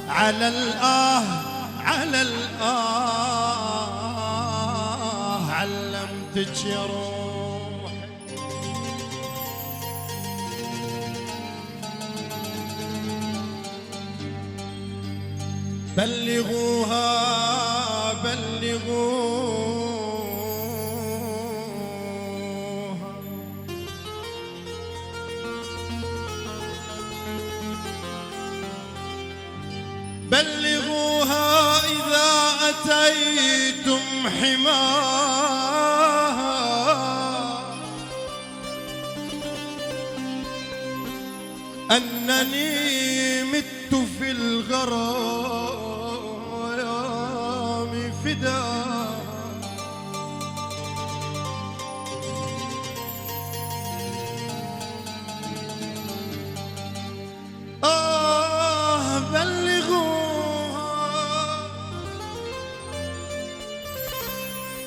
على علمتك يا روح بلغوها بلغوها إذا أتيتم حماها أنني مت في الغرام فداها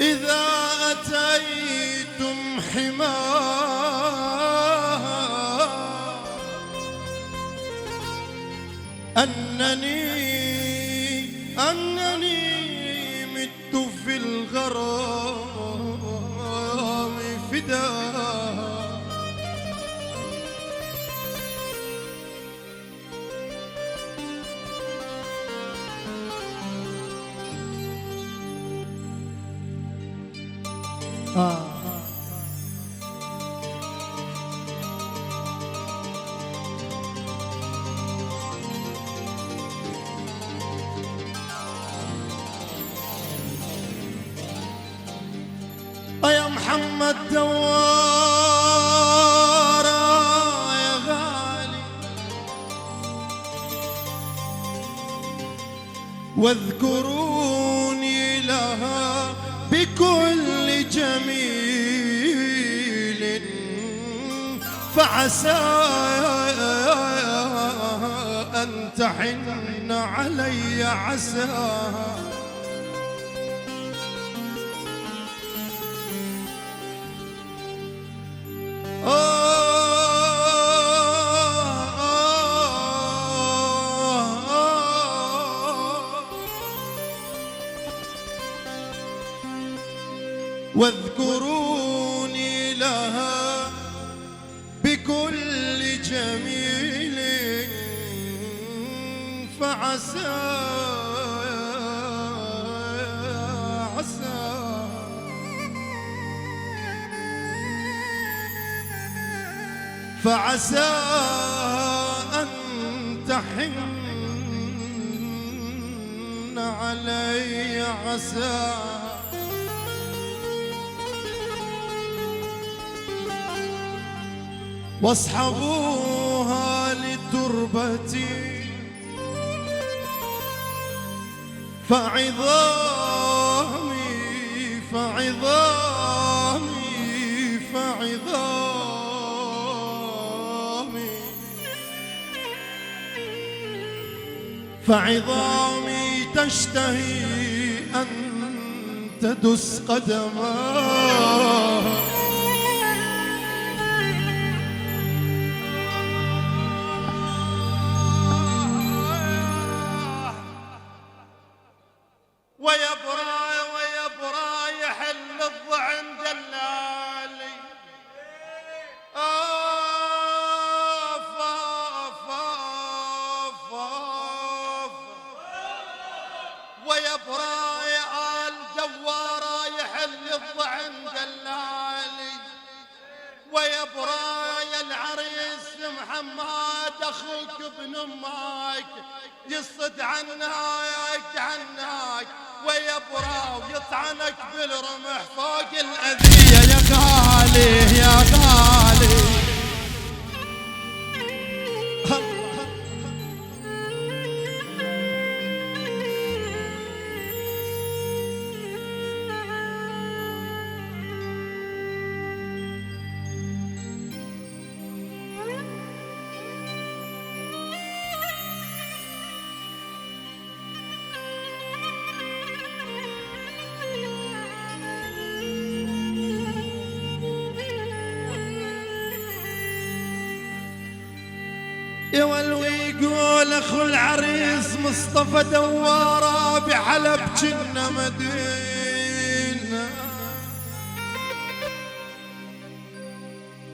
إذا أتيتم حماها أنني مت في الغرام فداها يا محمد دوارة يا غالي واذكروني لها بكل جميل فعسى أن تحن علي عساها واذكروني لها بكل جميل فعسى فعسى أن تحن علي عسى واصحبوها لتربتي فعظامي فعظامي تشتهي أن تدس قدماها ويبرى يحل الضعن جلالي ويبرى يا آل جوارة يحل الضعن جلالي ويبرى يا العريس محمد أخوك ابن أمك يصد عنك ويبرى ويطعنك بالرمح فوق الأذية يا غالي يا غالي يا ولو يقول اخو العريس مصطفى دواره بحلب جنة مدينة.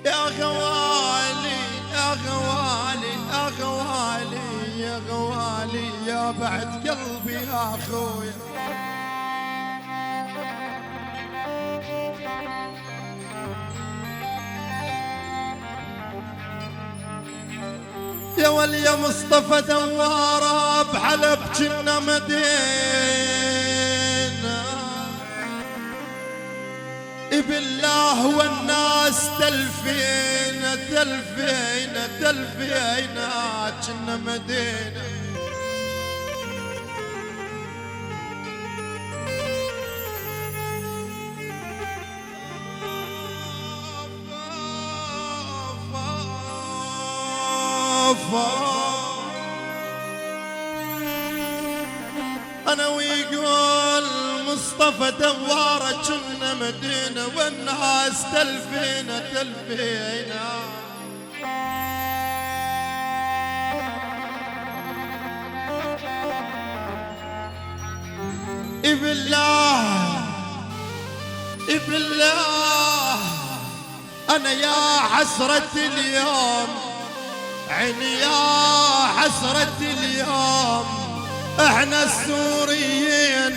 يا غوالي يا غوالي يا غوالي يا غوالي يا بعد قلبي يا اخويا. يا ولي يا مصطفى دواره بحلب جنة مدينة. بالله والناس تلفينا تلفينا تلفينا جنة مدينة. أنا ويقول مصطفى دوارة جنة مدينة والناس تلفينا تلفينا. بالله بالله أنا يا حسرة اليوم عيني يا حسرة اليوم احنا السوريين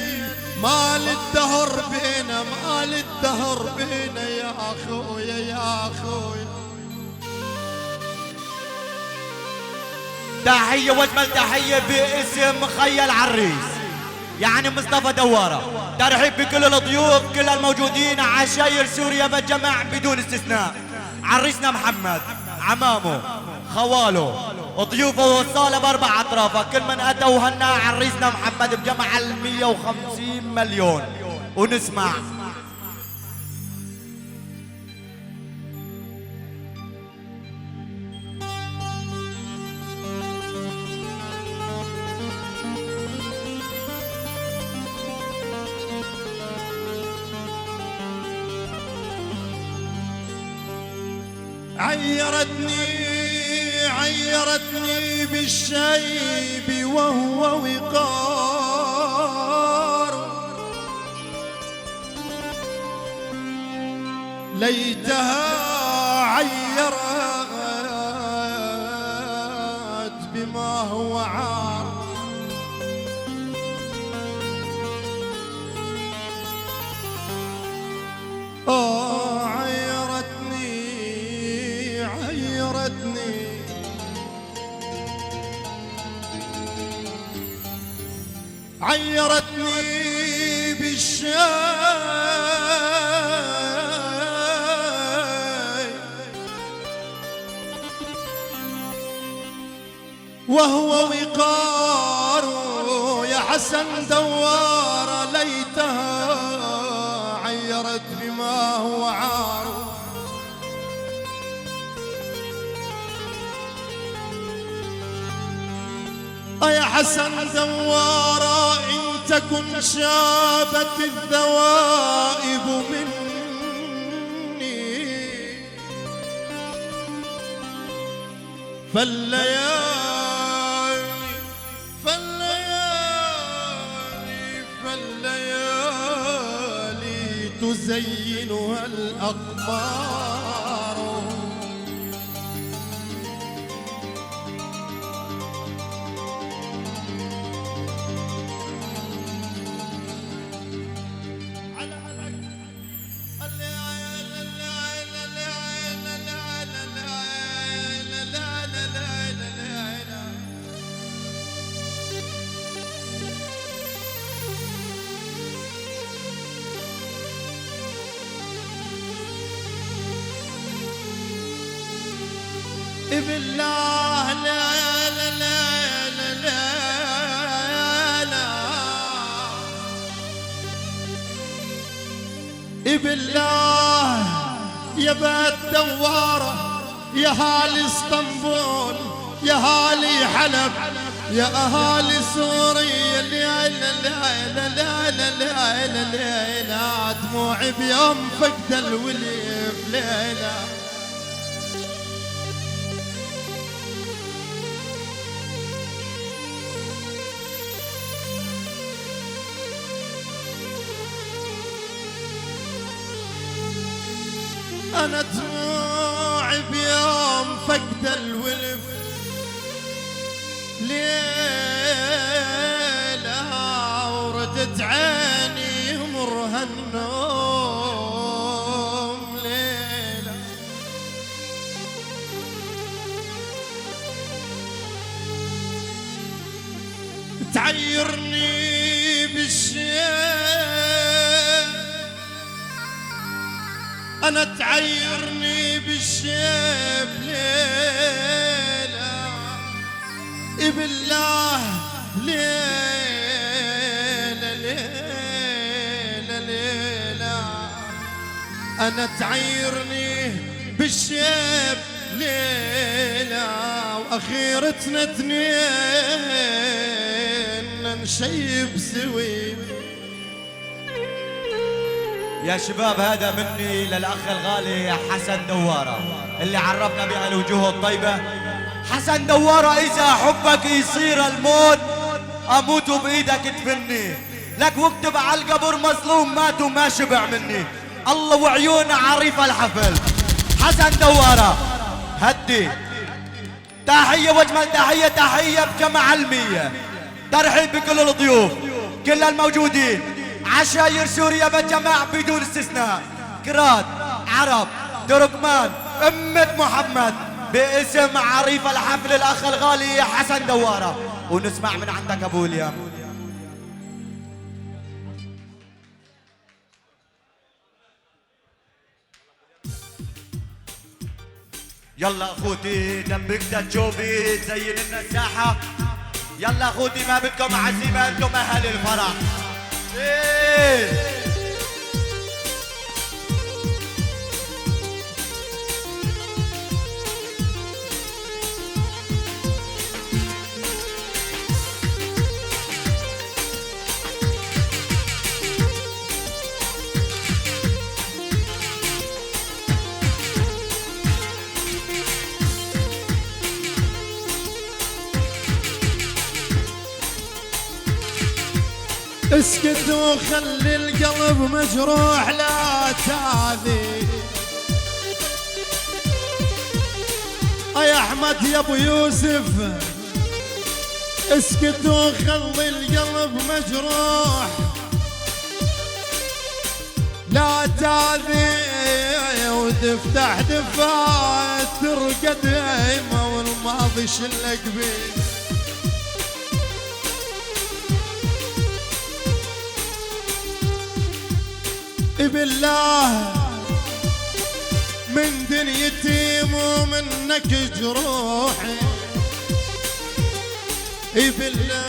مال الدهر بينا مال الدهر بينا يا اخويا يا اخويا. تحية واجمل تحية باسم خيال عريس يعني مصطفى دوارة. ترحيب بكل الضيوف كل الموجودين عشاير سوريا بالجمع بدون استثناء. عريسنا محمد عمامه خواله ضيوفه والصالة باربع اطرافه كل من اتى وهنا عريسنا محمد بجمع 150 مليون. ونسمع عيرتني بالشيب وهو وقار. ليتها عيرت بما هو عار. عيرتني بالشاي وهو وقار. يا حسن دوار ليتها عيرت بما هو عار. يا حسن دوارة إن تكن شابت الذوائب مني فالليالي تزينها الأقمار. بالله لا لا لا لا لا لا بالله يا بات دوارة يا هالي اسطنبول يا هالي حلب يا اهالي سوريا. لا لا لا لا لا لا لا لا دموعي بيوم فقد الولي بليلة. أنا دموعي بيوم فقد الولف ليلة وردت عيني يمرها النوم ليلة تعيرني بالشيب أنا تعيرني بالشيب ليلة بالله ليلة ليلة ليلة أنا تعيرني بالشيب ليلة وأخيرتنا اثنين نشيب سوي. يا شباب هذا مني للأخ الغالي حسن دوارة اللي عرفنا بهالوجوه الطيبة. حسن دوارة إذا حبك يصير الموت أموت بإيدك تفني، لك واكتب على القبر مظلوم مات وما شبع مني. الله وعيونه عريف الحفل حسن دوارة هدي تحية واجمل تحية، تحية بجمع علمية، ترحيب بكل الضيوف كل الموجودين، عشاير سوريا بالجماع بدون استثناء، كراد عرب تركمان أمة محمد، باسم عريف الحفل الأخ الغالي حسن دوارة. ونسمع من عندك أبو اليام. يلا اخوتي دمك تجوبي تزين لنا الساحة. يلا اخوتي ما بدكم عزيمة انتم اهل الفرح. إيه. اسكت وخلي القلب مجروح لا تاذي. يا احمد يا ابو يوسف اسكت وخلي القلب مجروح لا تاذي، وتفتح دفات ترقى دايمة والماضي شلك بيه. بالله من دنيتي مو منك جروحي، بالله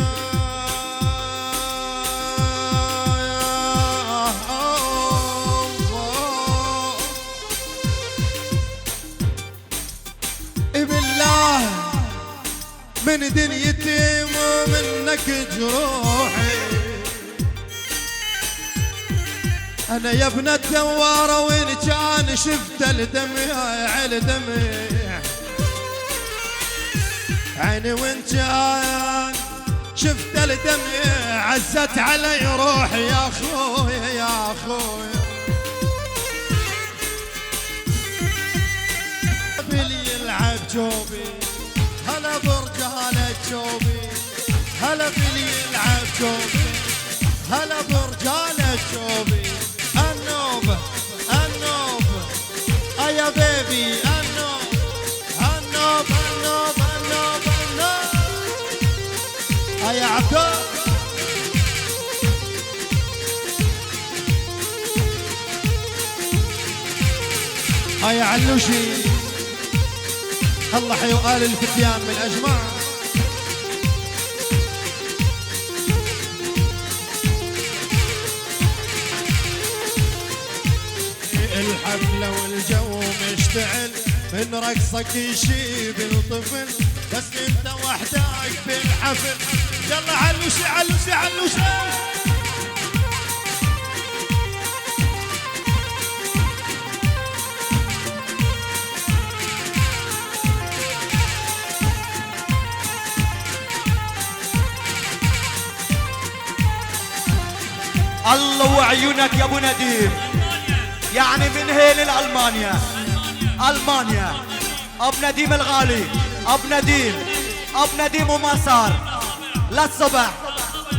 بالله من دنيتي مو منك جروحي. أنا يا ابن الدوارة وين كان شفت الدمع الدمع عيني وين كان شفت الدمع عزت علي روحي يا أخويا يا أخويا. بلي يلعب جوبي هلا برجالة جوبي، هلا بلي يلعب جوبي هلا برجالة جوبي. النوب النوب يا بيبي النوب النوب النوب النوب النوب يا عبدو. يا علوشي الله حي وآل الفتيان من أجمع. الحفلة والجو مشتعل من رقصك يشيب الطفل، بس انت وحدك بالحفل. يلا علوشي علوشي علوشي. الله وعيونك يا ابو نديم، يعني من هيل لألمانيا المانيا، اب نديم الغالي، اب نديم وما صار للصبح.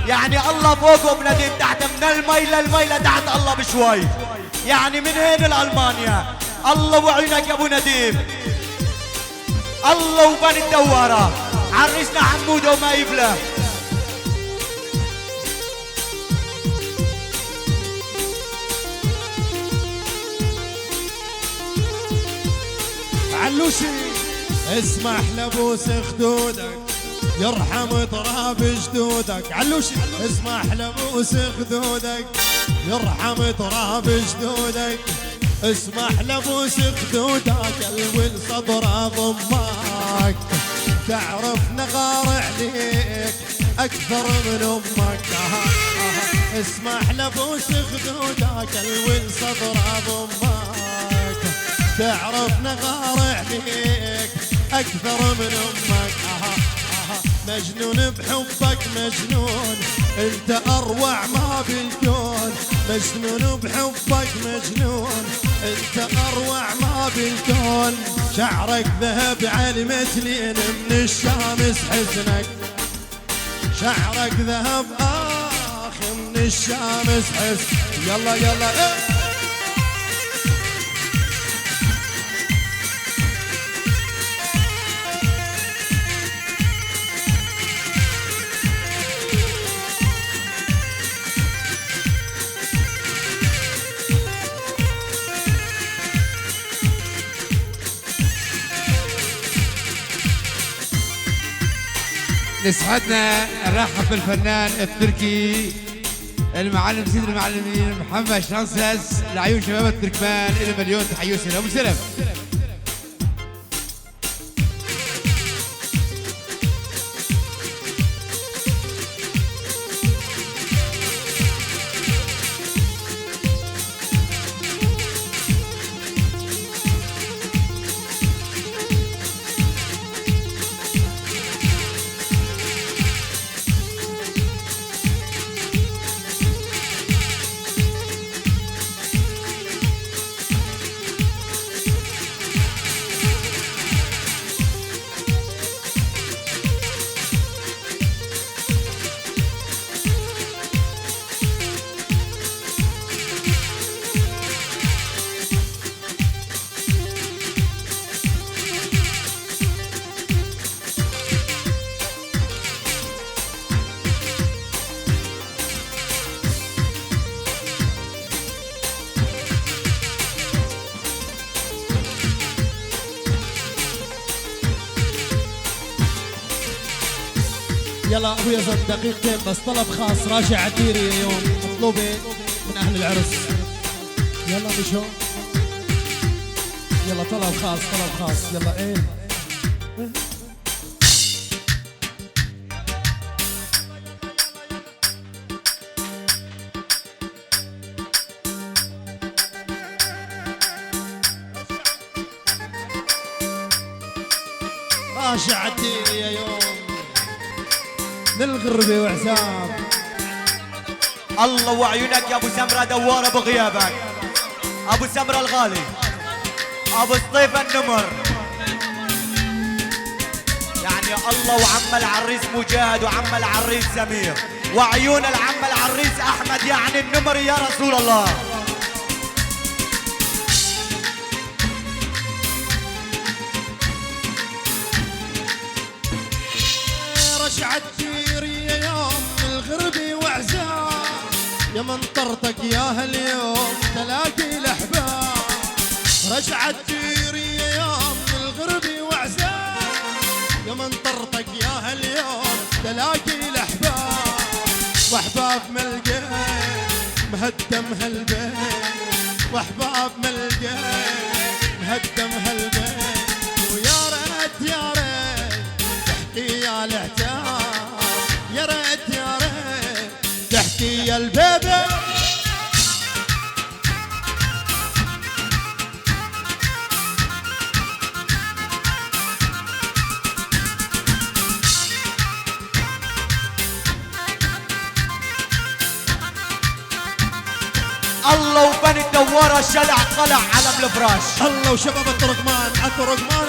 يعني الله فوق واب نديم تحت، من المي للمي لتحت الله بشوي. يعني من هين لألمانيا. الله وعينك يا ابو نديم، الله وبني الدوارة، عرسنا حمودة وما يبله. علوشي اسمح لبوس خدودك يرحم تراب جدودك. علوشي اسمح لبوس خدودك يرحم تراب جدودك. اسمح لبوس خدودك الول صدر ضمك. تعرف نغار عليك اكثر من امك. اسمح لبوس خدودك الول صدر ضمك. تعرف نغار عليك اكثر من امك. مجنون بحبك مجنون، انت اروع ما بالكون. مجنون بحبك مجنون، انت اروع ما بالكون. شعرك ذهب على متلين من الشمس حزنك. شعرك ذهب من الشمس حزن. يلا يلا يسعدنا نرحب بالفنان التركي المعلم سيد المعلمين محمد شانسس لعيون شباب التركمان. إلى مليون تحية وسلام وسلام. يلا ابويا زاد دقيقتين بس، طلب خاص راجع عتيري اليوم مطلوبه من اهل العرس. يلا بشو يلا طلب خاص يلا ايه. راجع عتيري يا يوم للغربة وحساب. الله وعيونك يا ابو سمرة دوارة بغيابك، ابو سمرة الغالي، ابو سطيف النمر. يعني الله وعم العريس مجاهد وعم العريس سمير وعيون العم العريس احمد، يعني النمر يا رسول الله. رجعت تيري يا يوم الغربة وعزاب. يا منطرتك يا هاليوم تلاقي الاحباب. رجعت تيري يا يوم الغربة وعزاب. يا منطرتك يا هاليوم تلاقي الاحباب. واحباب ملقيت مهدم هالبيت. واحباب ملقيت مهدم هالبيت. ويا ريت يا ريت تحكي يا العتاب. يا ريت يا ريت تحكي يا البيبي. الله وبني الدوارة الشلع طلع على الفراش. الله وشباب التركمان التركمان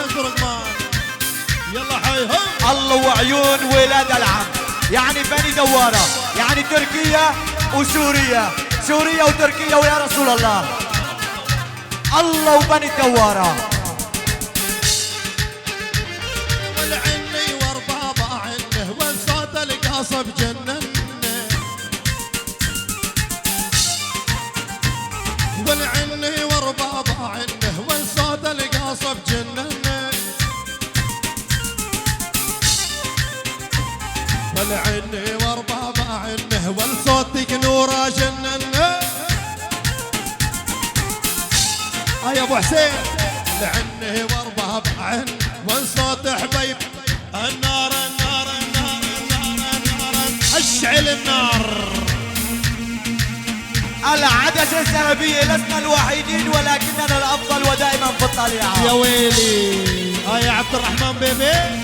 يلا حي الله وعيون ولاد العم، يعني بني دوارة يعني تركيا وسوريا، سوريا وتركيا ويا رسول الله. الله وبني الدوارة والعني وربابا عنه والصوت القاصب جنن، والعني وربابا عنه والصوت القاصب جنن، والعني وربابا عنه والصوتك نوره جنن. يا ابو حسين لعنه وارباب عن والصوت حبيب النار النار النار النار النار اشعل النار. العدسة الذهبية لسنا الوحيدين ولكننا الأفضل ودائما في الطليعة. يا ويلي يا عبد الرحمن بيبي.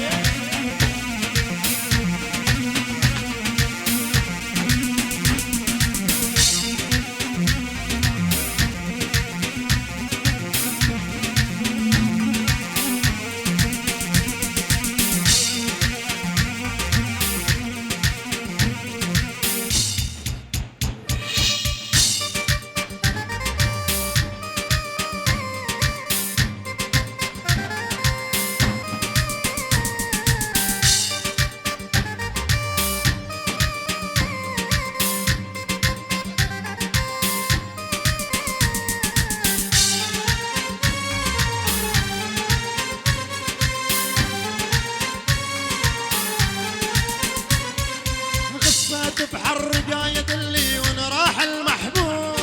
بحر قايد اللي ونراح المحبوب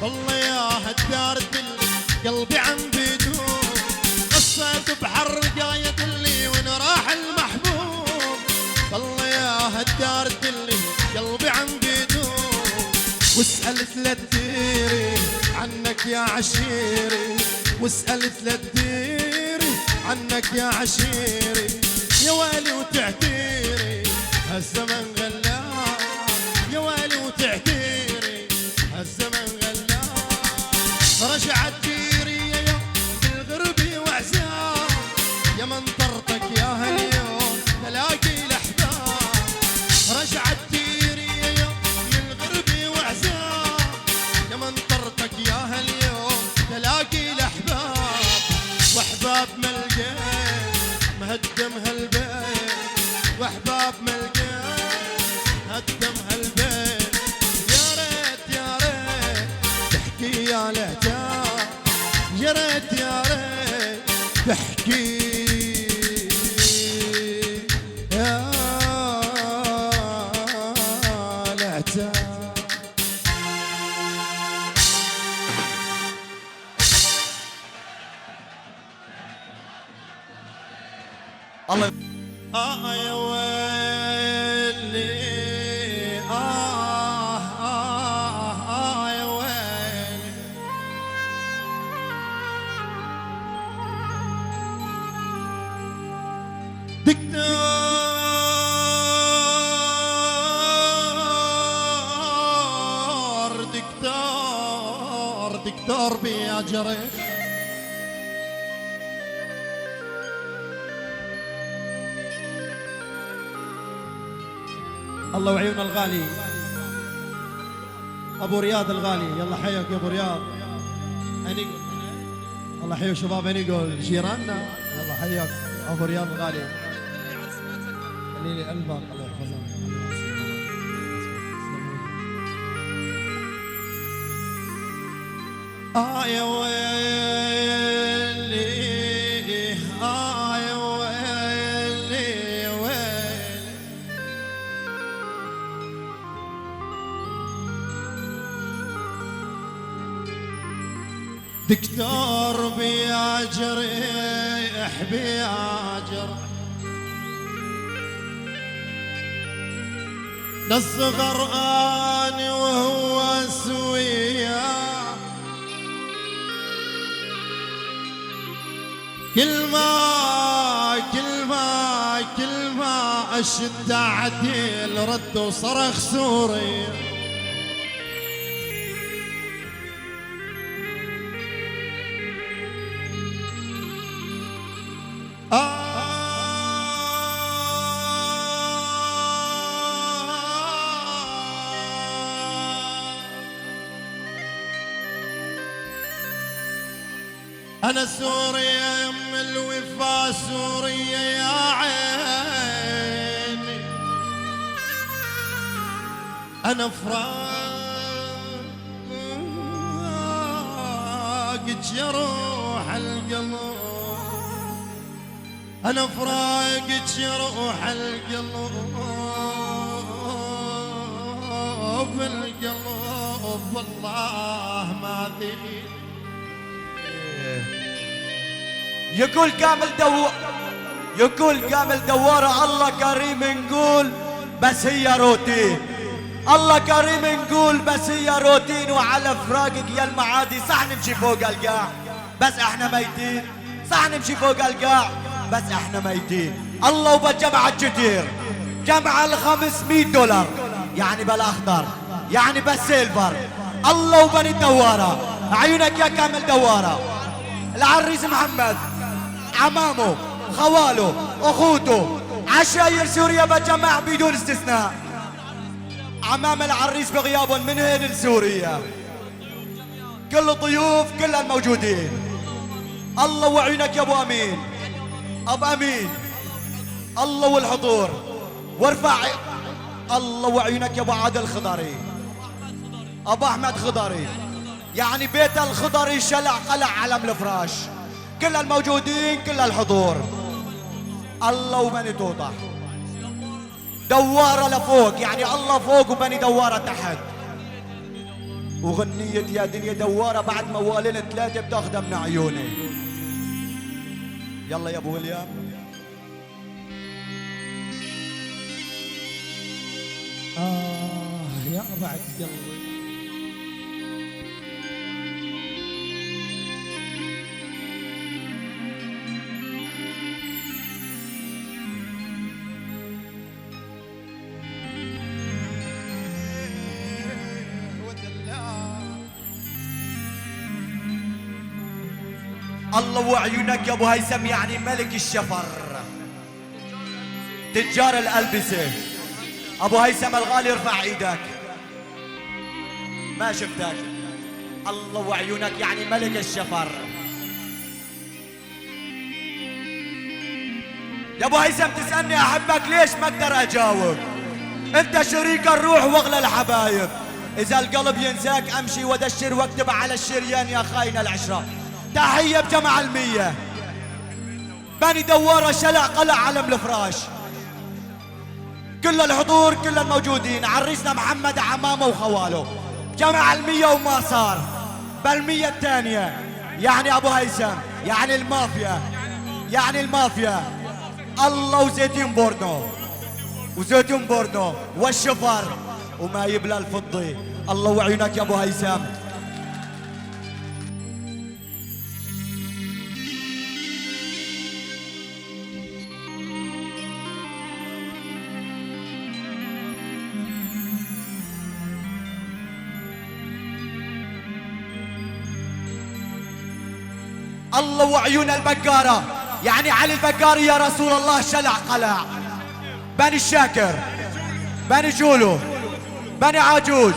والله يا هالدار دلي قلبي عم بيدوب. قصة بحر قايد اللي ونراح المحبوب والله يا هالدار دلي قلبي عم بيدوب. واسألت للديري عنك يا عشيري، واسألت للديري عنك يا عشيري، يا ويلي وتعتيري هالزمن غلاب، يا ويلي وتعتيري هالزمن غلاب. رجعت ديري يا يوم بالغربي وعزاب، يا منطرتك يا هاليوم تلاقي الاحباب. رجعت ديري يا يوم بالغربي وعزاب، يا منطرتك يا هاليوم تلاقي الاحباب. واحباب ملقيت مهدم هالبيت، واحباب ملقيت هدم هالبيت. يا ريت يا ريت تحكي يا العتاب، يا ريت يا ريت تحكي يا العتاب. الله يا ويلي يا ويلي. دكتور بيا جريح، الله وعيون الغالي ابو رياض الغالي. يلا حياك يا ابو رياض. انيقول الله حيو شباب انيقول جيراننا. يلا حياك ابو رياض الغالي. خليلي قلبك الله يحفظك. يا ويلي يا ويلي يا ويلي. دكتور بيا جريح بيا جرح، نصغر اني وهو سويا. كل ما اشد عديل رد وصرخ سوري. أنا سوريا يم الوفا سوريا يا عيني، أنا فراقك يا روح القلب، أنا فراقك يا روح القلب، القلب والله ما ذي. يقول كامل دوارة الله كريم نقول بس هي روتين، الله كريم نقول بس هي روتين، وعلى فراقك يا المعادي صح نمشي فوق القاع بس احنا ميتين، صح نمشي فوق القاع بس احنا ميتين. الله وبالجمع الجدير جمع $500 يعني بالاخضر يعني بالسيلفر. الله وبني الدوارة عيونك يا كامل دوارة، العريس محمد عمامه خواله اخوته عشاير سوريا بجمع بدون استثناء، عمام العريس بغيابهم من هين لسوريا، كل الضيوف كل الموجودين. الله وعيونك يا ابو امين، ابو امين الله والحضور وارفع. الله وعيونك يا ابو عادل خضري، ابو احمد خضري، يعني بيت الخضري شلع قلع علم الفراش، كل الموجودين كل الحضور. الله وبني توضح دوارة لفوق، يعني الله فوق وبني دوارة تحت. وغنية يا دنيا دوارة بعد موالين 3 بتاخدها من عيوني. يلا يا ابو ويليام. يا بعد قلبي الله وعيونك يا ابو هيثم يعني ملك الشفر، تجار الألبسة. ابو هيثم الغالي ارفع ايدك، ما شفتك. الله وعيونك يعني ملك الشفر. يا ابو هيثم تسألني احبك ليش ما اقدر اجاوب، انت شريك الروح واغلى الحبايب. اذا القلب ينساك امشي وادشر واكتب على الشريان يا خاين العشرة. تحية بجمع 100 بني دوارة شلع قلع علم الفراش، كل الحضور كل الموجودين. عريسنا محمد عمامه وخواله جمع 100 وما صار بال100 الثانية، يعني ابو هيثم يعني المافيا يعني المافيا. الله وزيتون بورنو وزيتون بورنو والشفر وما يبلى الفضي. الله وعيونك يا ابو هيثم. الله وعيون البقارة يعني علي البقاري يا رسول الله شلع قلع. بني الشاكر بني جولو بني عاجوز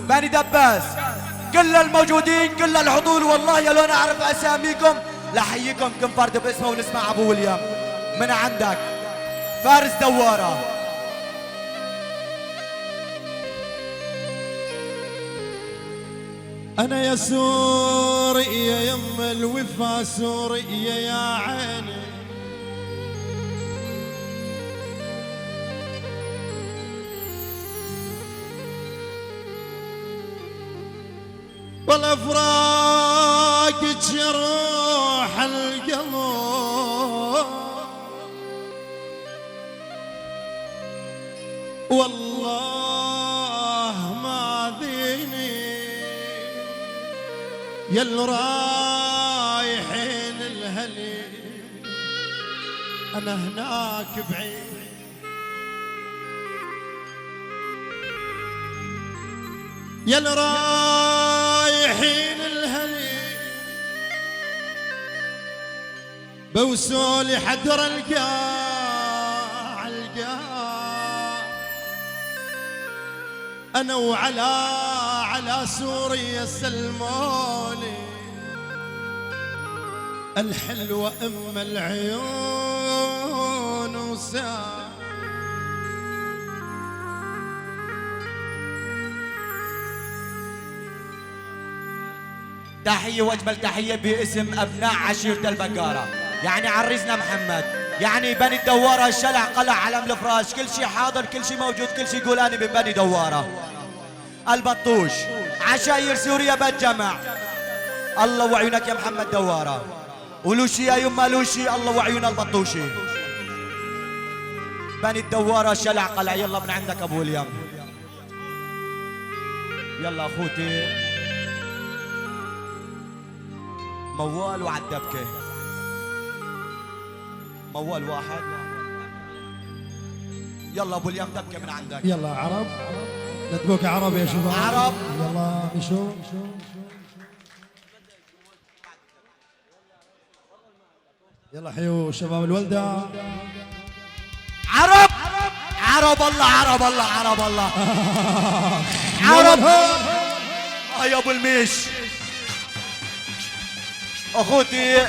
بني دباس كل الموجودين كل الحضور. والله يا لو نعرف اساميكم لحييكم كم فرد باسمه ونسمع ابو ويليام من عندك. فارس دوارة أنا يا سوريا يم الوفا سوريا يا عيني، والأفراق جروح القلب، والله ما ذيني يا اللي رايحين الهلي، أنا هناك بعيد يا اللي رايحين الهلي، بوصولي حدر القاع أنا وعلى سوريا سلموني، الحلوة ام العيون وسام. تحية واجمل تحية باسم ابناء عشيرة البقارة، يعني عريسنا محمد، يعني بني دوارة، الشلع قلع علم الفراش، كل شي حاضر كل شي موجود كل شي قولاني من بني دوارة. البطوش عشاير سوريا بتجمع، الله وعيونك يا محمد دوارة، ولوشي يا يما لوشي، الله وعيون البطوشي. بني الدوارة الشلع قلع، يلا من عندك ابو اليم، يلا اخوتي موال وعالدبكة، موال واحد، يلا ابو اليم دبكة من عندك. يلا عرب، ندبوك عرب يا شباب. عرب، يلا نشوف. يلا حيو شباب الولدة. عرب عرب الله عرب الله عرب الله عرب يا ابو الميش. اخوتي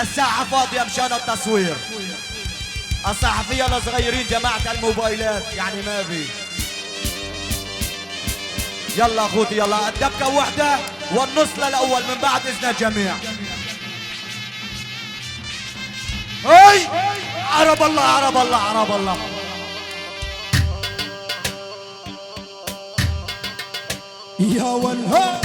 الساحة فاضية مشان التصوير، الصحفية الصغيرين جماعة الموبايلات يعني ما في. يلا اخوتي يلا الدبكة وحدة والنص للاول من بعد اذن الجميع. هاي عرب الله عرب الله عرب الله. يا والها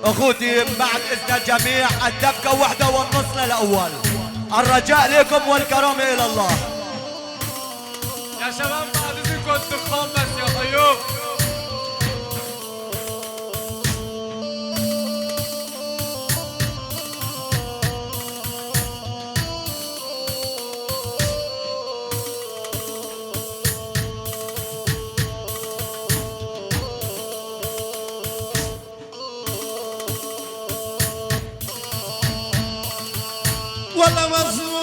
اخوتي بعد اذن الجميع الدبكة وحدة والنص للاول، الرجاء لكم والكرم الى الله. يا شباب بعد اذنكم الدخان بس يا خيوم. ولا مظلوم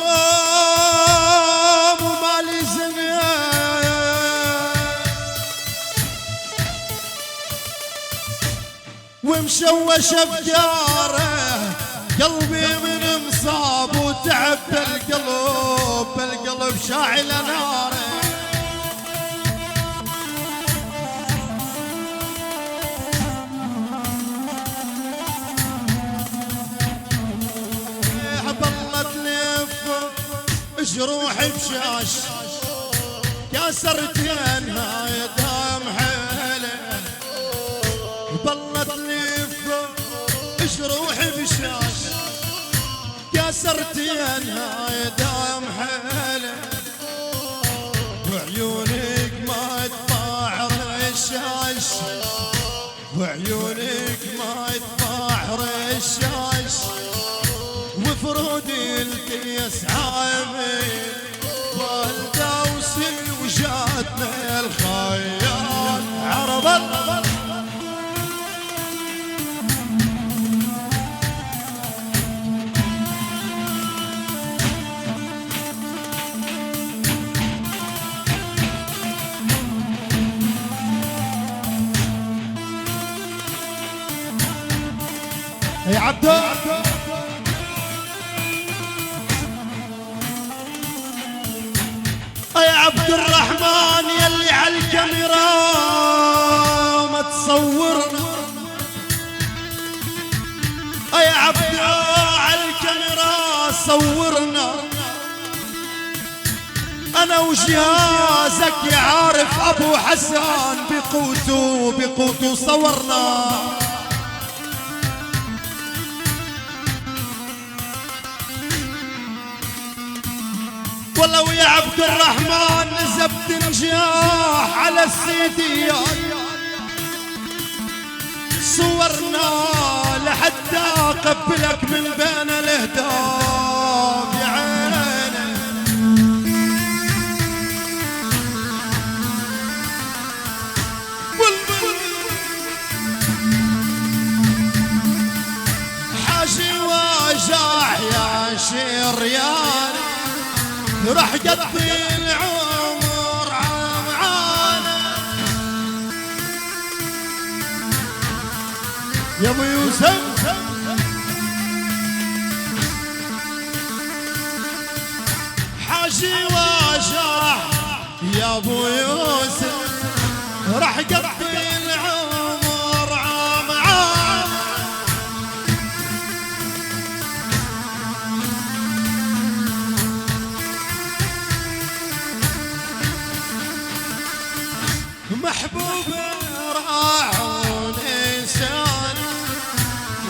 ومالي زمان، ومشوش افكاره قلبي من مصاب وتعب بالقلب شاعل ناره. جروحي بشاش كسرتين هاي دام حيله، ظلت لف جروحي بشاش كسرتين هاي دام حيله، وعيونك ما تطاعر الشاش، وعيونك ما تطاعر الشاش، وفرودي الكيس عامل والدوسي وجاتنا الخيال عرب الله. يا عبدو يا عبد الرحمن يلي عالكاميرا ما تصورنا، يا عبد عالكاميرا صورنا، انا وجهازك يا عارف ابو حسن بقوته صورنا. ولو يا عبد الرحمن نزبت نجاح على السيديات صورنا لحتى اقبلك من بين الاهداف يا عيني. وجع يا شريان راح قضي العمر عمعانا يا ابو يوسف حاجي وجع يا ابو يوسف راح قضي العمر عمعانا محبوب راعون انسان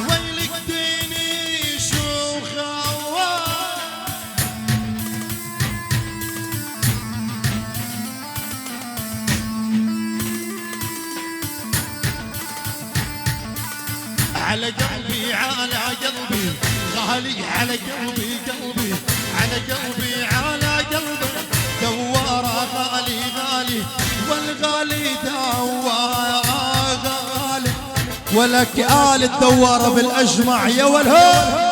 ويلك ديني شو خوان على قلبي على قلبي غالي على قلبي قلبي على قلبي على قلبي دواره غالي غالي والغالي دواره غالي ولك آل الدواره بالاجمع يا والهول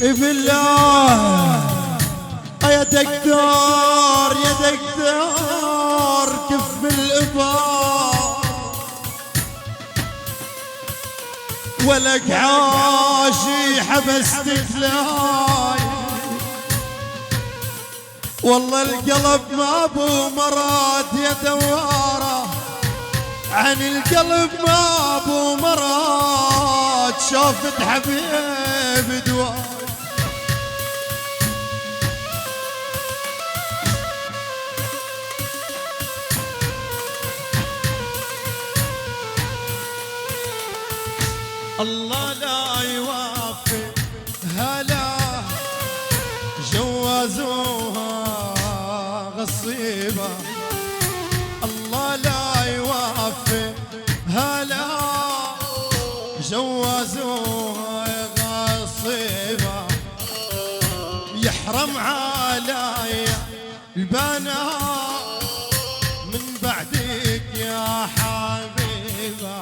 بالله يا دكتور يا دكتور كف الإبار ولك عاشي حبستك لاي والله القلب ما بو مراد يا دواره عن القلب ما بو مراد شافت حبيب دوار الله لا يوفي هلا جوازوها غصيبة الله لا يوفي هلا جوازوها غصيبة يحرم علي البنات من بعدك يا حبيبة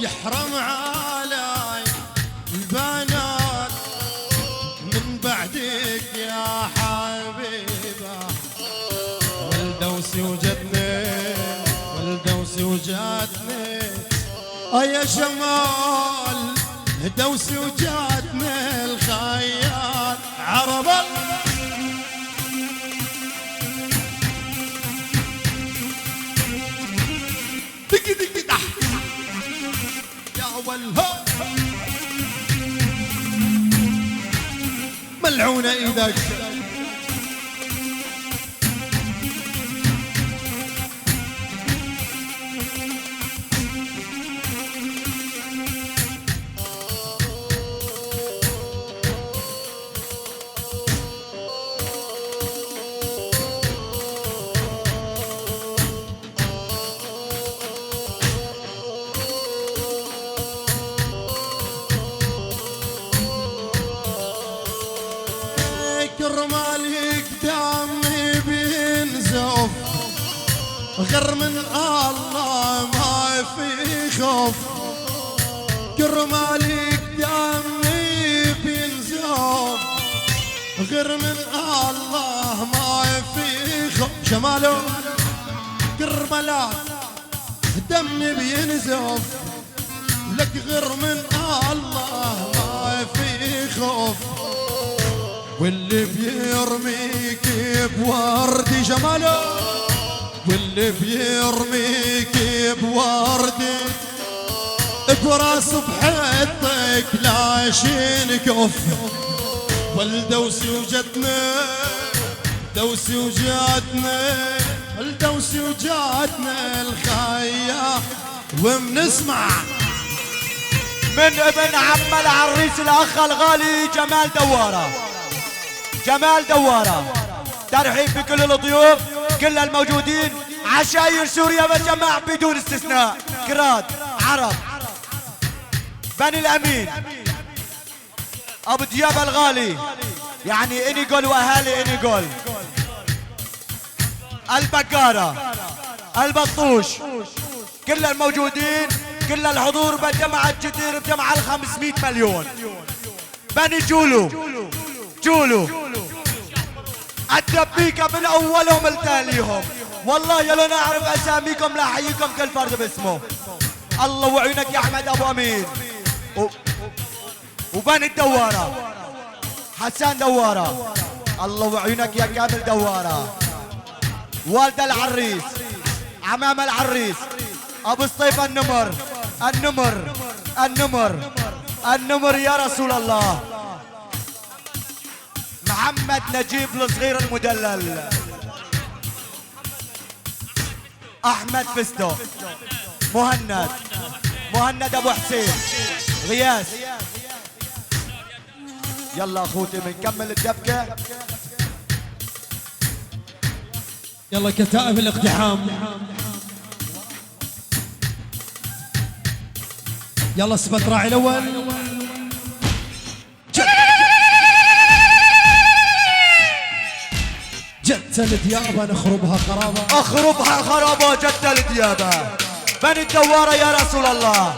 يحرم علي البنات من بعدك يا حبيبة والدوسي وجدني والدوسي وجدني يا جمال دوسي وجدني الخيال عرب دقي دقي دح والها ملعونة ايدك كرمالك دمي بينزف غير من الله ما في خوف كرمالك دمي بينزف غير من الله ما في خوف شماله كرمالك دمي بينزف لك غير من الله ما في خوف واللي بيرميك بورد جماله واللي بيرميك بورد براس بحيطك لا شينكف والدوسي وجدنا دوسي وجدنا الدوسي وجاتنا الخيا وبنسمع من ابن عم العريس الاخ الغالي جمال دوارة. جمال دوارة ترحيب بكل الضيوف كل الموجودين، عشاير سوريا بالجماع بدون استثناء، كراد، عرب، بني الامين، ابو دياب الغالي، يعني انيقول واهالي انيقول، البقارة، البطوش، كل الموجودين، كل الحضور بالجمعة الجدير بجمعة 500 مليون. بني جولو، جولو الدبيكة من اولهم لتاليهم، والله يا لو نعرف اساميكم لا احييكم كل فرد باسمه. الله وعينك يا احمد ابو امين. وبني الدوارة حسان دوارة، الله وعينك يا كامل دوارة. والد العريس، عمام العريس، ابو سطيف النمر، النمر النمر النمر يا رسول الله. محمد نجيب الصغير المدلل، احمد فستو، مهند، مهند ابو حسين، غياس. يلا اخوتي بنكمل الدبكه. يلا كتائب الاقتحام، يلا اثبت راعي الاول. جت الديابه نخربها خرابه، اخربها خرابه جت الديابه. بني الدواره يا رسول الله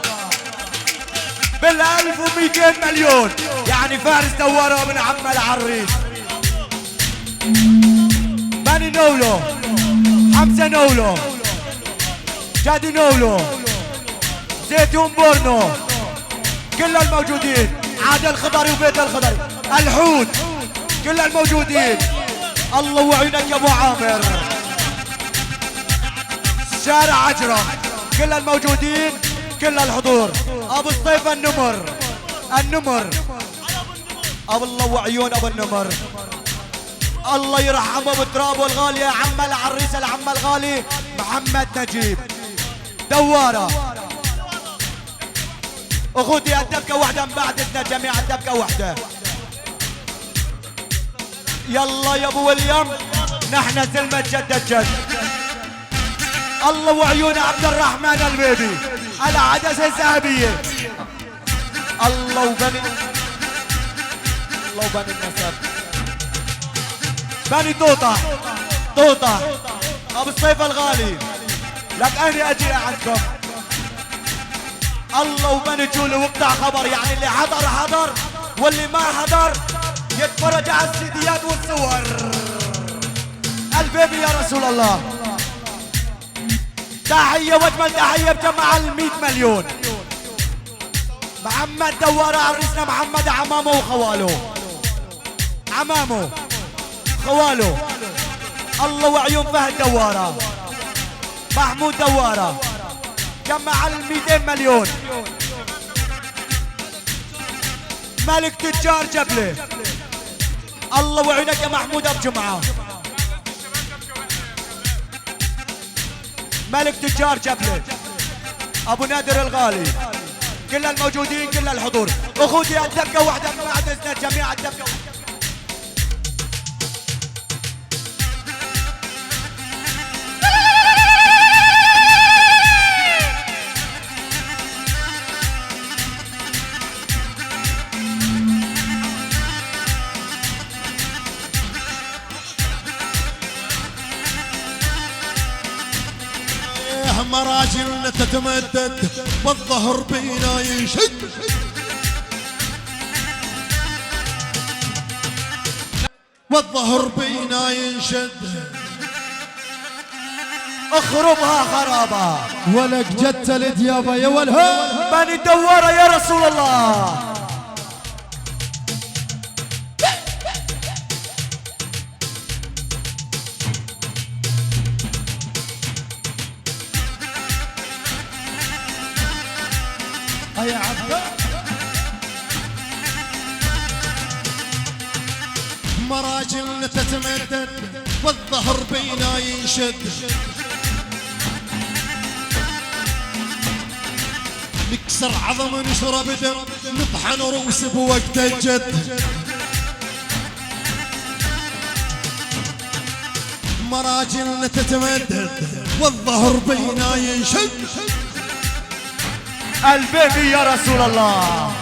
بال1200 مليون، يعني فارس دواره من عم العريس. بني نولو، حمزه نولو، جادي نولو، زيتون بورنو، كل الموجودين، عادل الخضري وبيت الخضري، الحوت، كل الموجودين. الله وعينك يا ابو عامر. شارع عجرة، كل الموجودين، كل الحضور. ابو سطيف النمر، النمر، ابو الله وعيون ابو النمر. الله يرحمه بترابه الغالي يا عم العريس العم الغالي محمد نجيب دوارة. اخوتي الدبكة واحدة من بعد اذن جميع الدبكة واحدة. يلا يا ابو ويليام نحن زلمة جد الجد. الله وعيون عبد الرحمن البيبي العدسة الذهبية. الله وبني، الله وبني النسب. بني توطة، توطة ابو الصيف الغالي، لك اني اجي عندكم. الله وبني جولو وقطع خبر، يعني اللي حضر حضر واللي ما حضر يتفرج على السيديات والصور. البيبي يا رسول الله. تحية واجمل تحية بجمع 100 مليون. محمد دوارة عريسنا محمد عمامه وخواله، عمامه خواله. الله وعيون فهد دوارة، محمود دوارة جمع 200 مليون. ملك تجار جبله، الله وعينك يا محمود ابو جمعه. ملك تجار جبله، ابو نادر الغالي، كل الموجودين كل الحضور. اخوتي الدبكه واحده من بعد اذن جميع الدبكه. مراجلنا تتمدد والظهر بينا ينشد. والظهر بينا ينشد. اخربها خرابة ولك جت الديابة يا ولها. بني الدوارة يا رسول الله. يا عبد مراجل تتمدد والظهر بينا ينشد نكسر عظم نشرب دم نطحن روس بوقت الجد مراجلنا تتمدد والظهر بينا ينشد البيبي يا رسول الله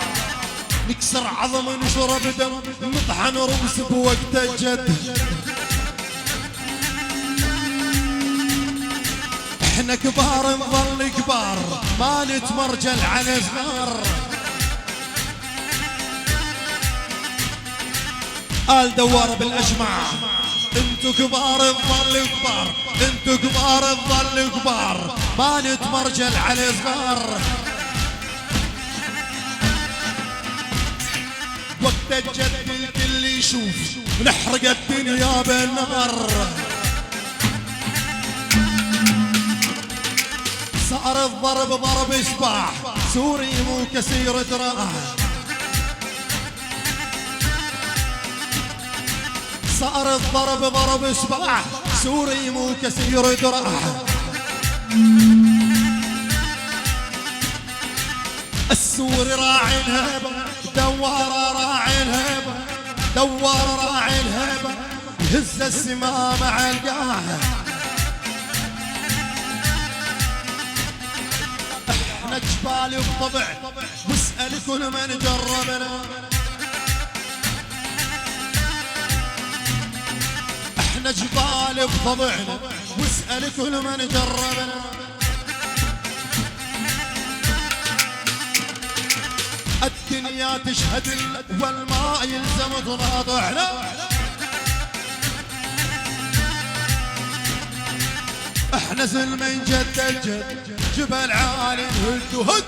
نكسر عظم نشرب دم نطحن روس بوقت الجد احنا كبار نظل كبار ما نتمرجل على صغار آل دوار بالاجمع انتو كبار نظل كبار انتو كبار نظل كبار ما نتمرجل على صغار وقت الجد الكل يشوف نحرق الدنيا بالنار صار الضرب ضرب اشباح سوري مو كسير دراع صار الضرب ضرب اشباح سوري مو كسير دراع السوري راعي الهبة دوار راعي الهبة دوار راعي الهبة هز السما مع القاع احنا جبال بطبع واسأل كل من جربنا احنا جبال بطبعنا واسأل كل من جربنا الدنيا تشهد والماء يلزم تناطحنا احنا زل من جد الجد جبل عالي هد وهد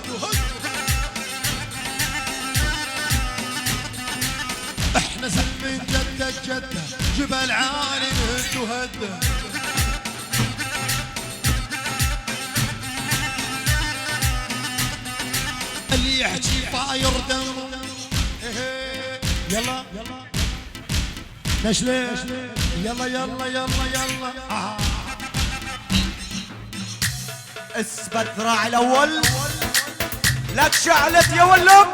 احنا زل من جد الجد جبل عالي هد وهد اللي يحكي طاير دم يلا نشلي يلا يلا يلا يلا اثبت ذراع الاول لك شعلت يا ولم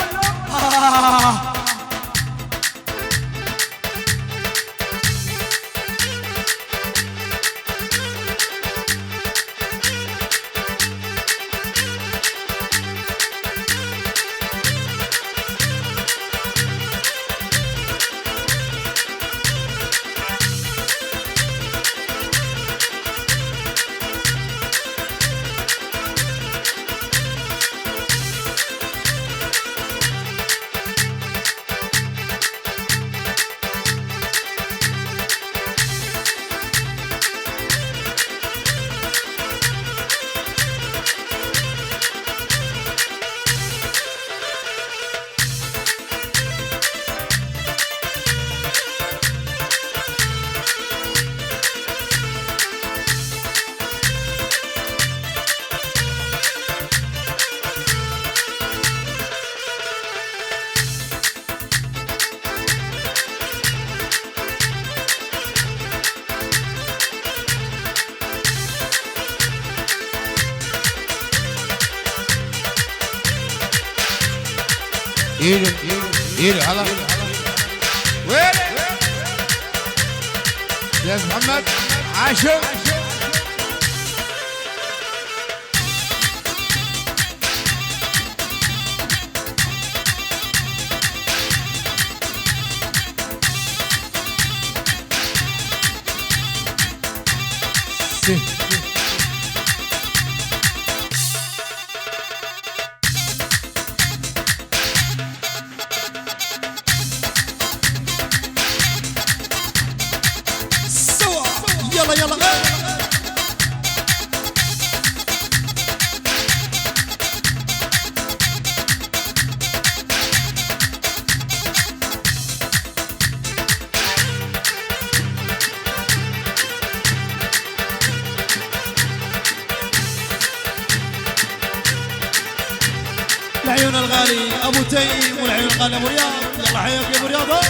ايلو هلا وين يا محمد عاشر يلا يلا العيون الغالي ابو تيم والعيون الغالي ابو رياض يلا حياك يا ابو رياض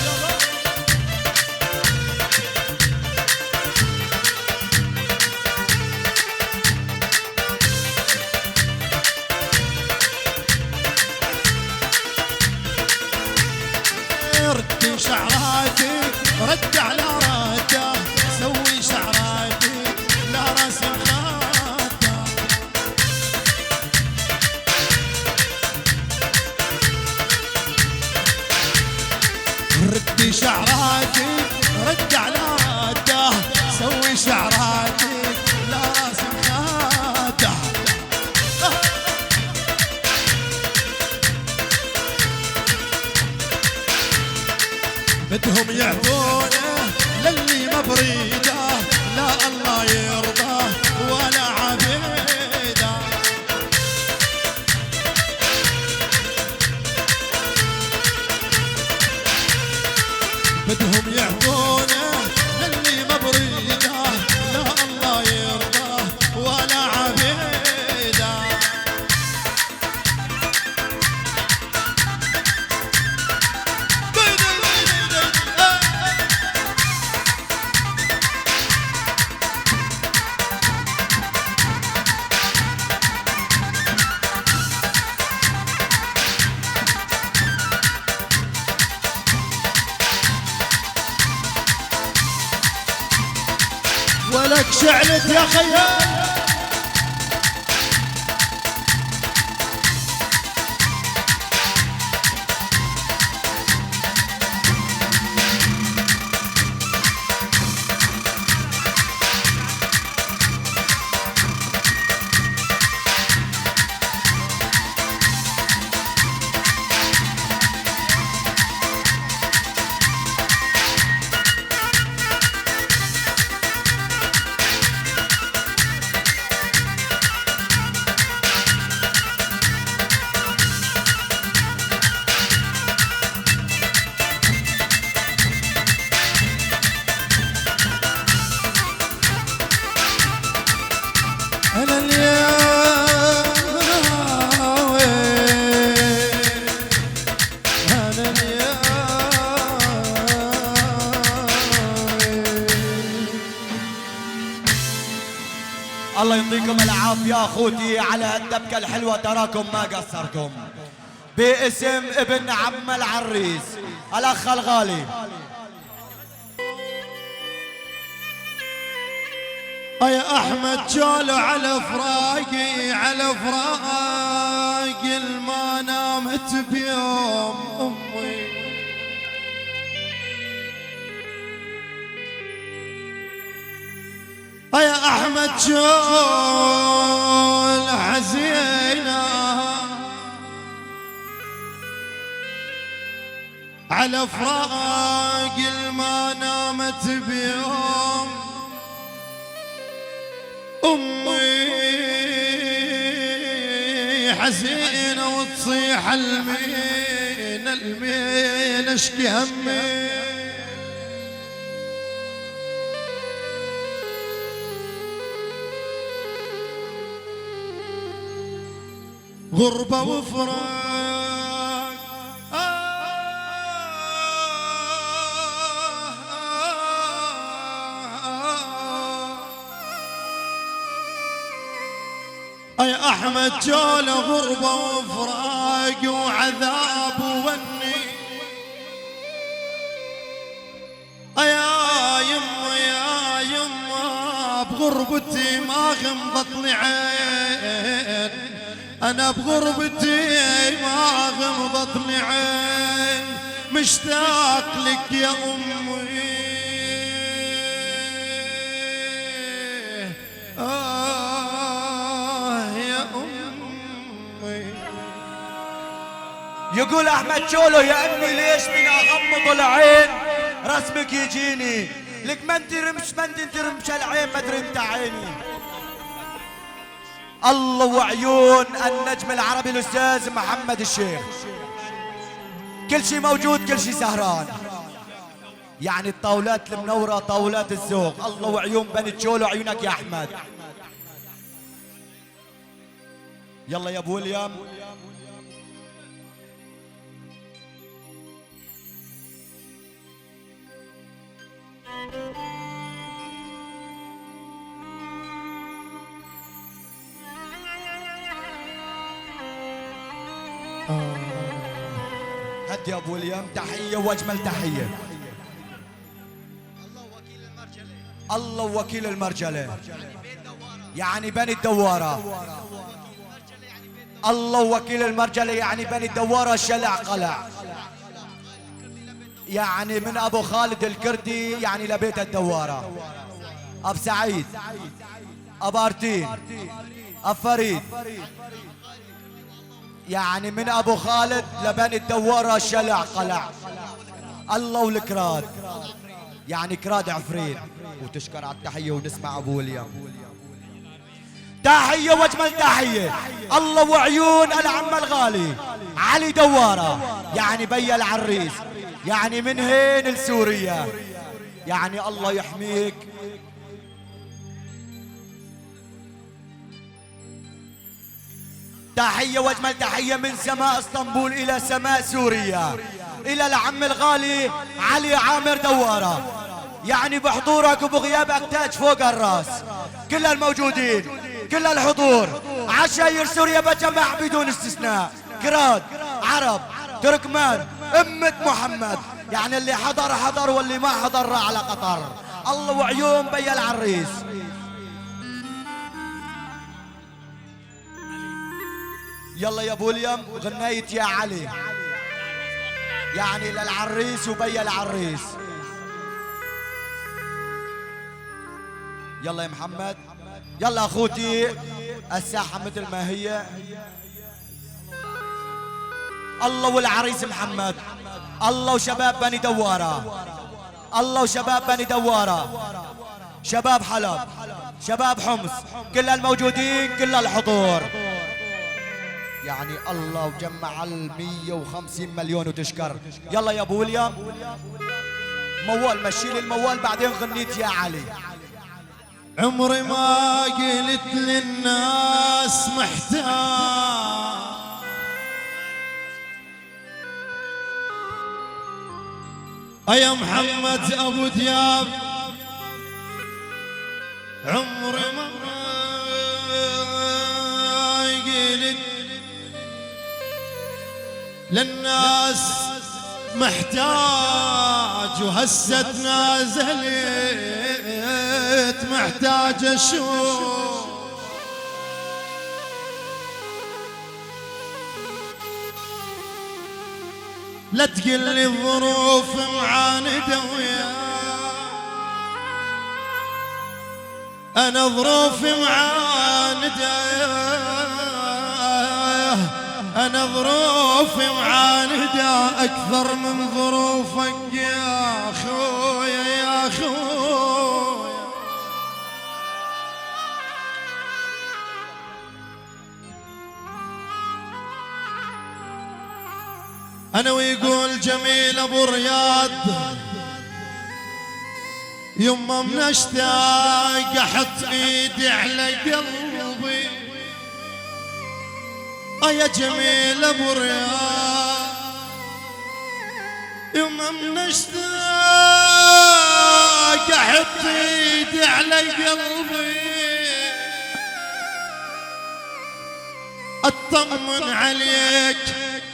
بدهم يعطونه للي ما بريده، لا الله يرضاه ولا عبيده. بدهم يعطونه للي ما بريده، لا الله يرضاه ولا عبيده. ولك شعلت يا خيال. أنا اليوم أنا الله يعطيكم العافية أخوتي على هالدبكة الحلوة، تراكم ما قصرتم. باسم ابن عم العريس الأخ الغالي يا أحمد جولو على فراقي، على فراقي ما نامت بيوم أمي. يا أحمد جول حزينة على فراقي ما نامت بيوم أمي. حزينة وتصيح المين المين اشكي همي. غربة وفراق يا أحمد جول غربة وفراق وعذاب ووني. يا يما بغربتي ما غمضت عين، أنا بغربتي ما غمضت عين، مشتاق لك يا أمي. يا أمي. يقول أحمد شولو يا أمي ليش من أغمض العين رسمك يجيني، لك ما انت رمش العين ما ادري انت عيني. الله وعيون النجم العربي الأستاذ محمد الشيخ، كل شي موجود كل شي سهران، يعني الطاولات المنورة طاولات الذوق. الله وعيون بني تشولو عيونك يا أحمد. يلا يا أبو ويليام. هد يا ابو ويليام، تحيه واجمل تحيه. الله وكيل المرجله يعني بني الدواره. الله وكيل المرجله يعني بني الدواره شلع قلع، يعني من ابو خالد الكردي يعني لبيت الدواره، اب سعيد، اب ارتين، اب فريد، يعني من ابو خالد لبني الدواره شلع قلع. الله والكراد، يعني كراد عفرين. وتشكر على التحية ونسمع ابو وليام. تحية واجمل تحية، الله وعيون العم الغالي علي دوارة، يعني بيا العريس، يعني من هين لسوريا، يعني الله يحميك. تحية واجمل تحية من سماء اسطنبول الى سماء سوريا، الى العم الغالي علي عامر دوارة، يعني بحضورك وبغيابك تاج فوق الراس. كل الموجودين، كل الحضور، عشاير سوريا بجمع بدون استثناء، كراد، عرب، تركمان، أمة محمد، يعني اللي حضر حضر واللي ما حضر راح على قطر. الله وعيون بيا العريس. يلا يا ابو اليم غنيت يا علي، يعني للعريس وبيا العريس. يلا يا محمد، يلا اخوتي، الساحة مثل ما هي. الله والعريس محمد، الله وشباب بني دوارة، الله وشباب بني دوارة، شباب حلب، شباب حمص، كل الموجودين، كل الحضور، يعني الله وجمع 150 مليون وتشكر. يلا يا ابو وليام، موال مشيلي الموال بعدين غنيت يا علي. عمري ما قلت للناس محتاج، يا محمد ابو دياب، عمري ما قلت للناس محتاج، وهسه تنازلت محتاج اشوف. لا تقل لي الظروف معاندة وياك، انا ظروفي معاندة، انا ظروفي معاندة اكثر من ظروفك يا اخويا يا اخويا. انا ويقول جميل ابو رياض، يما من اشتاق احط ايدي على قلبي، يا جميل ابو رياض، يما من اشتاق احط ايدي على قلبي، اطمن عليك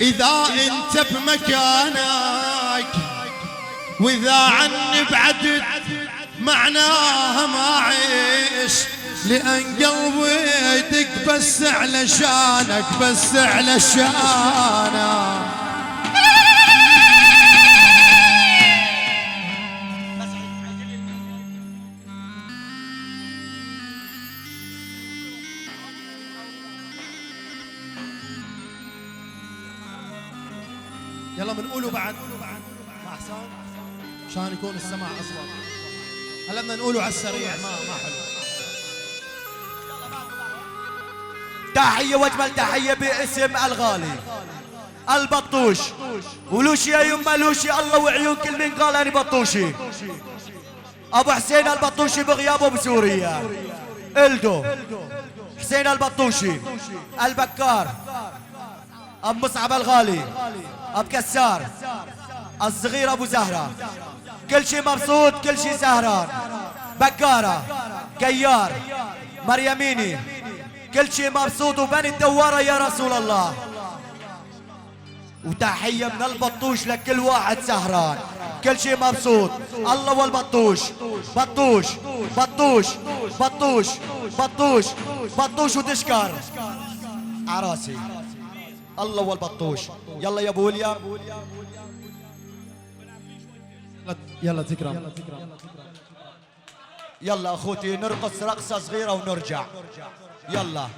اذا انت بمكانك، واذا عني بعدت معناها ما عيش، لان قلبي يدق بس على شانك، بس على شانك. يلا بنقوله بعد مع حسام عشان يكون السماع اصوات. هلا بدنا نقوله على السريع، ما حلو. تحية واجمل تحية باسم الغالي البطوش، ولوشي يا يما لوشي، الله وعيون كل من قال انا بطوشي. ابو حسين البطوشي بغيابه بسوريا، الدو حسين البطوشي، البكار، ابو مصعب الغالي، ابو كسار، الصغير ابو زهرة، كل شي مبسوط، كل شي سهران، بكارة، كيار، مريميني، كل شي مبسوط، وبني الدوارة يا رسول الله. وتحية من البطوش لكل واحد سهران، كل شي مبسوط. الله والبطوش، بطوش بطوش بطوش بطوش بطوش وتشكر عراسي. الله والبطوش. يلا يا ابو وليام، يلا تكرم. يلا اخوتي نرقص رقصة صغيرة ونرجع. يلا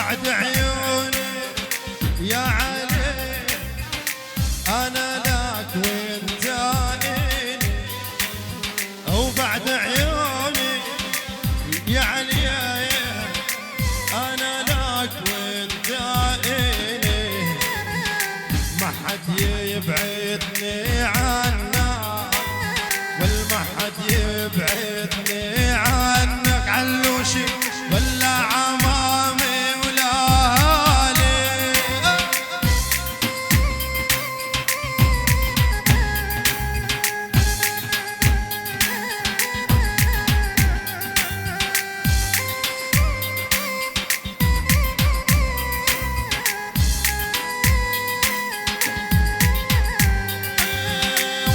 وبعد عيوني يا علي انا لك وانت إلي، وبعد عيوني يا علي انا لك وانت إلي، ما حد يبعدني عنك والما حد يبعدني عنك، علوشي ولا عمامي ولا هالي.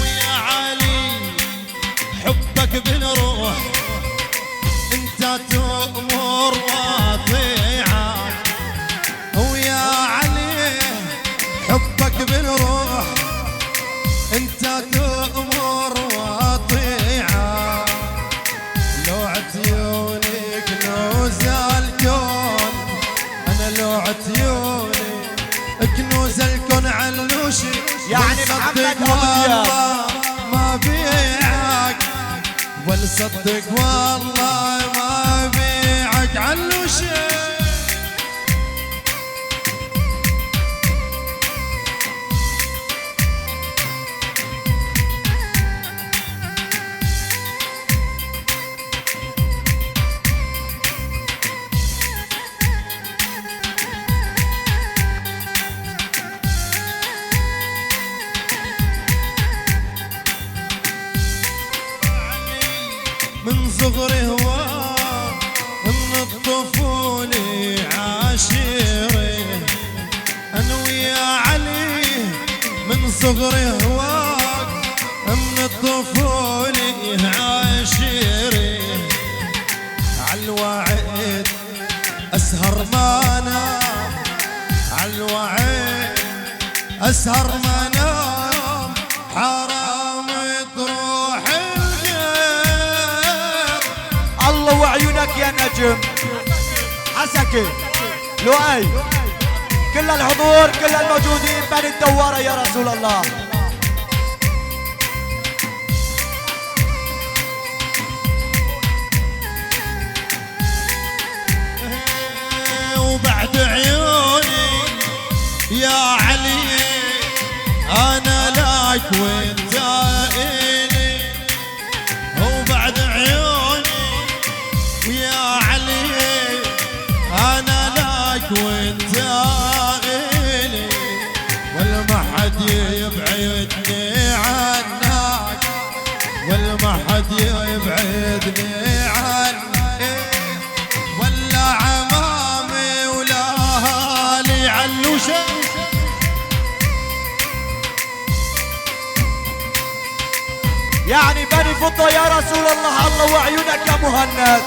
ويا علي حبك بالروح انت تؤمر واطيعك، ويا علي حبك بالروح انت تؤمر واطيعك، لو عتيوني كنوز الكون انا لو عتيوني كنوز الكون علوشي، يعني محمد أبو ما بيعك ولصدق والله ما بيعك علوشي. من صغري هواك من الطفولة عاشري أنا ويا علي، من صغري هواك من الطفولة عاشري، عالوعد أسهر ما نام، عالوعد أسهر ما نام، حرام تروح الله وعيونك يا نجم حسكي لؤي، كل الحضور كل الموجودين بني الدوارة يا رسول الله. وبعد عيوني يا علي انا لك وانت إلي، وبعد عيوني ويا علي انا لك وانت إلي، والما حد يبعدني عنك والما حد يبعدني عنك، ولا عمامي ولا هالي علوشة. يعني بني فضة يا رسول الله، الله وعيونك يا مهند.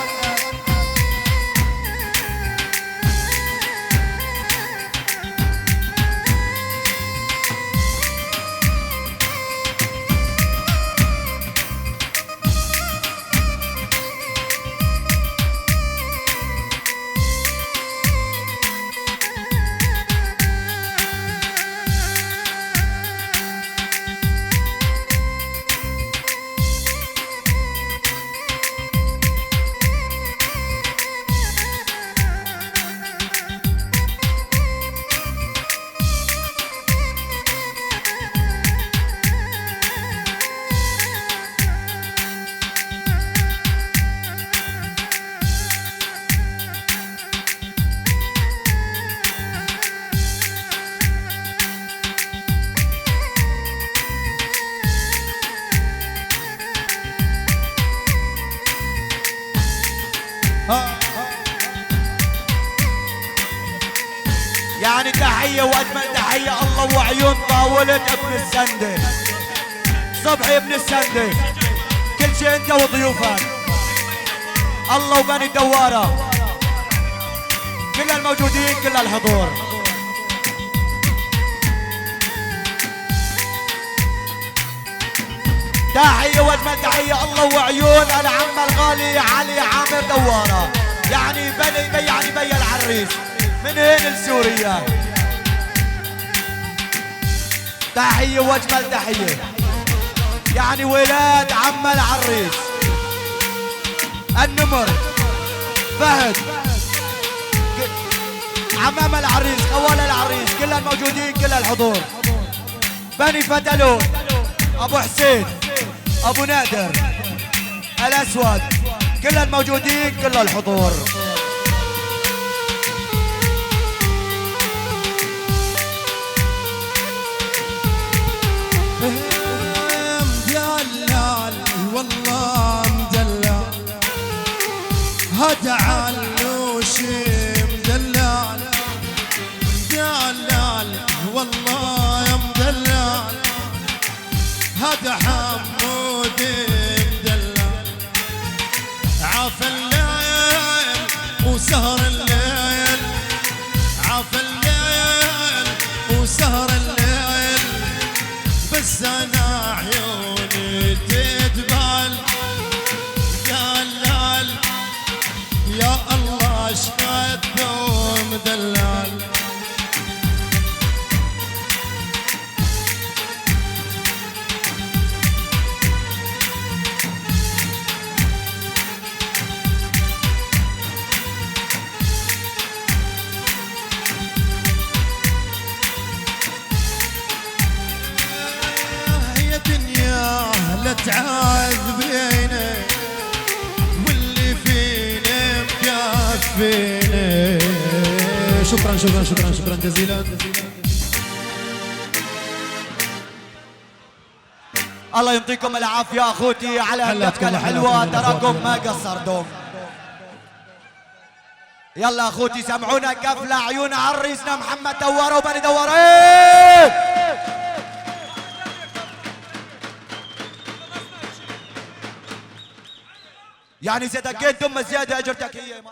يعني تحية وأجمل تحية، الله وعيون طاولة ابن السندة صبحي ابن السندة، كل شيء انت وضيوفك، الله وبني الدوارة كل الموجودين كل الحضور. تحية واجمل تحية، الله وعيون العم الغالي علي عامر دوارة، يعني بني العريس من هنا لسوريا. تحية واجمل تحية، يعني ولاد عم العريس النمر فهد، عمام العريس، خوال العريس، كل الموجودين، كل الحضور، بني فتلون، ابو حسين، ابو نادر، الاسود، كل الموجودين، كل الحضور. مدلل والله مدلل، هذا علوش مدلل، مدلل والله يا مدلل، هذا حمود مدلل، عاف الليل وسهر الليل، عاف الليل وسهر الليل، بس انا عيوني تدبل، دلال يا الله اشقد مدلل. لا تعذبيني واللي فيني مكفيني. شكرا شكرا شكرا شكرا جزيلا. الله يعطيكم العافية اخوتي على هاللفة الحلوة، تراكم ما قصرتم. يلا اخوتي سمعونا كفلة عيون عريسنا محمد دوارة وبني دوارة. يعني إذا دقيت دم زيادة أجرتك هي.